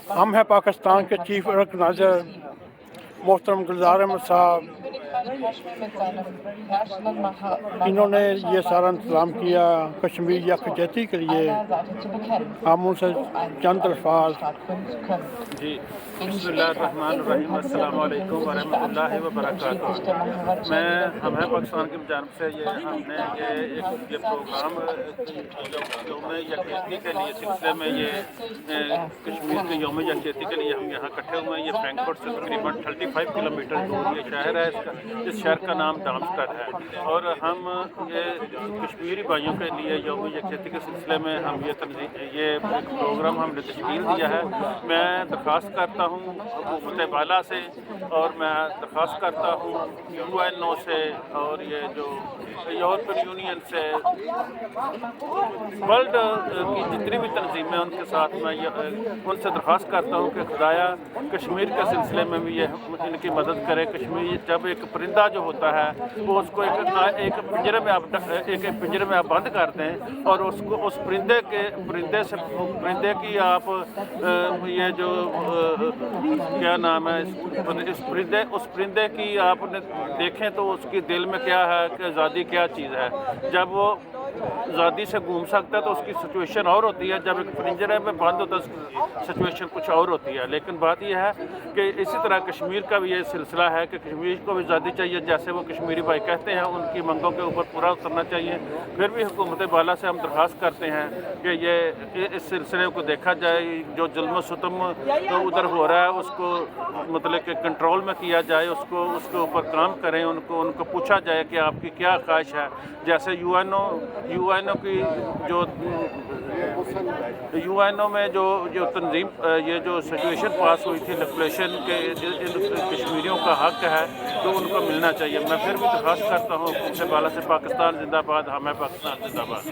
ہم ہیں پاکستان کے چیف آرگنائزر محترم گلزار احمد صاحب، انہوں نے یہ سارا انتظام کیا کشمیر یکجہتی کے لیے۔ ہم ان سے چند الفاظ۔ جی، بسم اللہ الرحمن الرحیم، السلام علیکم ورحمۃ اللہ وبرکاتہ۔ ہم ہیں پاکستان کی جانب سے ہم نے یہ پروگرام یوم یکجہتی کے لیے سلسلے میں کشمیر کے یوم یکجہتی کے لیے ہم یہاں اکٹھے ہوئے ہیں۔ یہ فرینکفرٹ سے تقریباً 35 کلومیٹر دور یہ شہر ہے، اس شہر کا نام دامسٹر ہے، اور ہم کشمیری بھائیوں کے لیے یوم یکجہتی کے سلسلے میں ہم یہ پروگرام ہم نے تشکیل دیا ہے۔ میں درخواست کرتا ہوں حکومت بالا سے، اور میں درخواست کرتا ہوں UN سے، اور یہ جو یورپین یونین سے، ورلڈ کی جتنی بھی تنظیمیں ان کے ساتھ میں ان سے درخواست کرتا ہوں کہ خدایا کشمیر کے سلسلے میں بھی یہ ان کی مدد کرے۔ کشمیر جب ایک پرندہ جو ہوتا ہے وہ اس کو ایک پنجرے میں آپ بند کر دیں، اور اس پرندے کی آپ یہ جو کیا نام ہے اس پرندے کی آپ دیکھیں تو اس کی دل میں کیا ہے کہ آزادی کیا چیز ہے۔ جب وہ آزادی سے گھوم سکتا ہے تو اس کی سچویشن اور ہوتی ہے، جب ایک پنجرے میں بند ہوتا ہے اس کی سچویشن کچھ اور ہوتی ہے۔ لیکن بات یہ ہے کہ اسی طرح کشمیر کا بھی یہ سلسلہ ہے کہ کشمیر کو بھی آزادی چاہیے، جیسے وہ کشمیری بھائی کہتے ہیں، ان کی منگوں کے اوپر پورا اترنا چاہیے۔ پھر بھی حکومت بالا سے ہم درخواست کرتے ہیں کہ اس سلسلے کو دیکھا جائے، جو ظلم و ستم ادھر ہو رہا ہے اس کو مطلب کہ کنٹرول میں کیا جائے، اس کے اوپر کام کریں، ان کو پوچھا جائے کہ آپ کی کیا خواہش ہے۔ جیسے UN کی جو میں جو تنظیم یہ جو سچویشن پاس ہوئی تھی لیجسلیشن کے کشمیریوں کا حق ہے تو ان کو ملنا چاہیے۔ میں پھر بھی درخواست کرتا ہوں حکومت بالا سے، پاکستان زندہ باد، ہمیں پاکستان زندہ باد۔